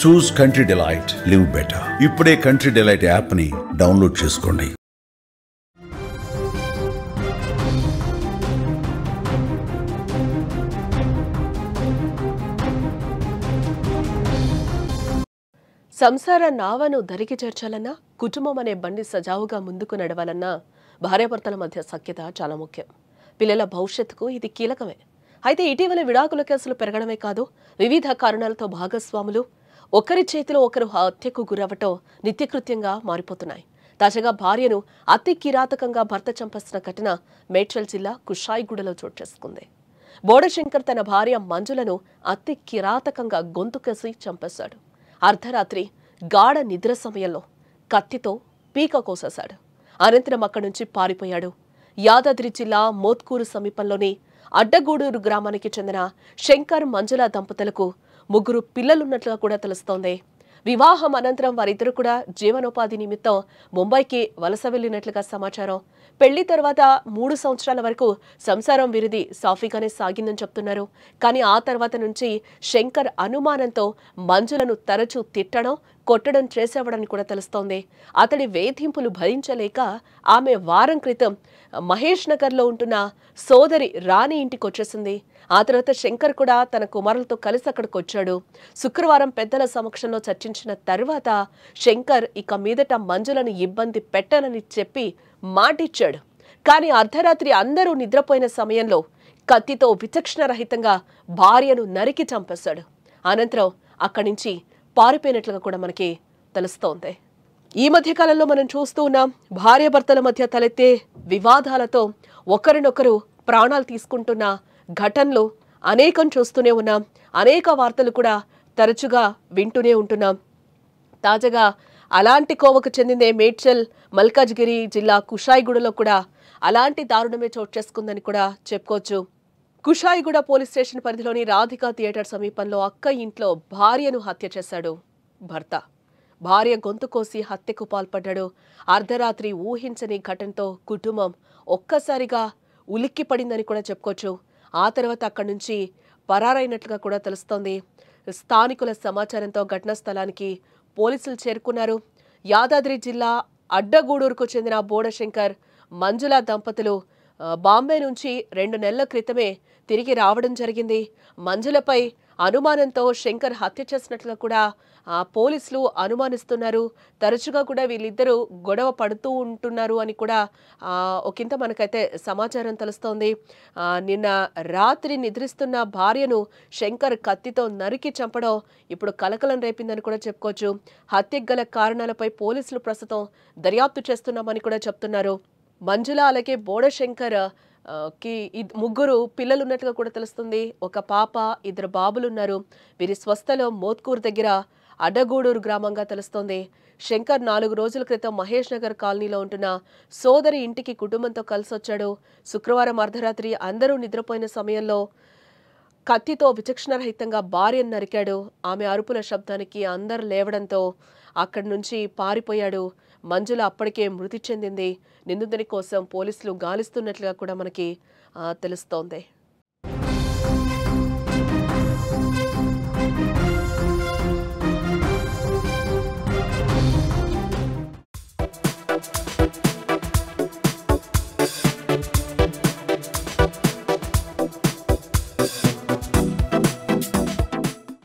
చూస్ country delight, live better. ఇప్పుడే country delight app ని download చేసుకోండి. సంసార నావను దరికి చేర్చాలన్నా, కుటుంబం అనే బండి సజావుగా ముందుకు నడవాలన్నా భార్యాభర్తల మధ్య సఖ్యత చాలా ముఖ్యం. పిల్లల భవిష్యత్తుకు ఇది కీలకమే. అయితే ఇటీవల విడాకుల కేసులు పెరగడమే కాదు, వివిధ కారణాలతో భాగస్వాములు ఒకరి చేతిలో ఒకరు హత్యకు గురవటం నిత్యకృత్యంగా మారిపోతున్నాయి. తాజాగా భార్యను అతి కిరాతకంగా భర్త చంపేసిన ఘటన మేడ్చల్ జిల్లా కుషాయిగూడలో చోటు చేసుకుంది. బోడశంకర్ తన భార్య మంజులను అతి కిరాతకంగా గొంతుకేసి చంపేశాడు. అర్ధరాత్రి గాఢ నిద్ర సమయంలో కత్తితో పీక కోసేశాడు. అనంతరం అక్కడి నుంచి పారిపోయాడు. యాదాద్రి జిల్లా మోత్కూరు సమీపంలోని అడ్డగూడూరు గ్రామానికి చెందిన శంకర్ మంజుల దంపతులకు 3 పిల్లలున్నట్లుగా కూడా తెలుస్తోంది. వివాహం అనంతరం వారిద్దరు కూడా జీవనోపాధి నిమిత్తం ముంబైకి వలస వెళ్లినట్లుగా సమాచారం. పెళ్లి తర్వాత 3 సంవత్సరాల వరకు సంసారం వీరిది సాఫీగానే సాగిందని చెప్తున్నారు. కానీ ఆ తర్వాత నుంచి శంకర్ అనుమానంతో మంజులను తరచూ తిట్టడం, కొట్టడం చేసేవాడని కూడా తెలుస్తోంది. అతడి వేధింపులు భరించలేక ఆమె వారం క్రితం మహేష్ నగర్లో ఉంటున్న సోదరి రాణి ఇంటికి వచ్చేసింది. ఆ తర్వాత శంకర్ కూడా తన కుమారులతో కలిసి అక్కడికి వచ్చాడు. శుక్రవారం పెద్దల సమక్షంలో చర్చించిన తర్వాత శంకర్ ఇక మీదట మంజులను ఇబ్బంది పెట్టనని చెప్పి మాటిచ్చాడు. కానీ అర్ధరాత్రి అందరూ నిద్రపోయిన సమయంలో కత్తితో విచక్షణరహితంగా భార్యను నరికి చంపేశాడు. అనంతరం అక్కడి నుంచి పారిపోయినట్లుగా కూడా మనకి తెలుస్తోంది. ఈ మధ్య కాలంలో మనం చూస్తూ ఉన్నాం, భార్యాభర్తల మధ్య తలెత్తే వివాదాలతో ఒకరినొకరు ప్రాణాలు తీసుకుంటున్న ఘటనలు అనేకం చూస్తూనే ఉన్నాం. అనేక వార్తలు కూడా తరచుగా వింటూనే ఉంటున్నాం. తాజాగా అలాంటి కోవకు చెందిందే మేడ్చల్ మల్కాజ్గిరి జిల్లా కుషాయిగూడలో కూడా అలాంటి దారుణమే చోటు చేసుకుందని కూడా చెప్పుకోవచ్చు. కుషాయిగూడ పోలీస్ స్టేషన్ పరిధిలోని రాధికా థియేటర్ సమీపంలో అక్క ఇంట్లో భార్యను హత్య చేశాడు భర్త. భార్య గొంతు కోసి హత్యకు పాల్పడ్డాడు. అర్ధరాత్రి ఊహించని ఘటనతో కుటుంబం ఒక్కసారిగా ఉలిక్కిపడిందని కూడా చెప్పుకోవచ్చు. ఆ తర్వాత అక్కడి నుంచి పరారైనట్లుగా కూడా తెలుస్తోంది. స్థానికుల సమాచారంతో ఘటనా స్థలానికి పోలీసులు చేరుకున్నారు. యాదాద్రి జిల్లా అడ్డగూడూరుకు చెందిన బోడశంకర్ మంజుల దంపతులు బాంబే నుంచి 2 నెలల క్రితమే తిరిగి రావడం జరిగింది. మంజులపై అనుమానంతో శంకర్ హత్య చేసినట్లుగా కూడా పోలీసులు అనుమానిస్తున్నారు. తరచుగా కూడా వీళ్ళిద్దరూ గొడవ పడుతూ ఉంటున్నారు అని కూడా ఒకంత మనకైతే సమాచారం తెలుస్తోంది. నిన్న రాత్రి నిద్రిస్తున్న భార్యను శంకర్ కత్తితో నరికి చంపడం ఇప్పుడు కలకలం రేపిందని కూడా చెప్పుకోవచ్చు. హత్యకు గల కారణాలపై పోలీసులు ప్రస్తుతం దర్యాప్తు చేస్తున్నామని కూడా చెప్తున్నారు. మంజుల అలాగే బోడశంకర్ కి 3 పిల్లలు ఉన్నట్టుగా కూడా తెలుస్తుంది. ఒక పాప, 2 బాబులున్నారు. వీరి స్వస్థలం మోత్కూరు దగ్గర అడ్డగూడూరు గ్రామంగా తెలుస్తోంది. శంకర్ 4 రోజుల క్రితం మహేష్ నగర్ కాలనీలో ఉంటున్న సోదరి ఇంటికి కుటుంబంతో కలిసి వచ్చాడు. శుక్రవారం అర్ధరాత్రి అందరూ నిద్రపోయిన సమయంలో కత్తితో విచక్షణరహితంగా భార్యను నరికాడు. ఆమె అరుపుల శబ్దానికి అందరు లేవడంతో అక్కడి నుంచి పారిపోయాడు. మంజుల అప్పటికే మృతి చెందింది. నిందితుని కోసం పోలీసులు గాలిస్తున్నట్లుగా కూడా మనకి తెలుస్తోంది.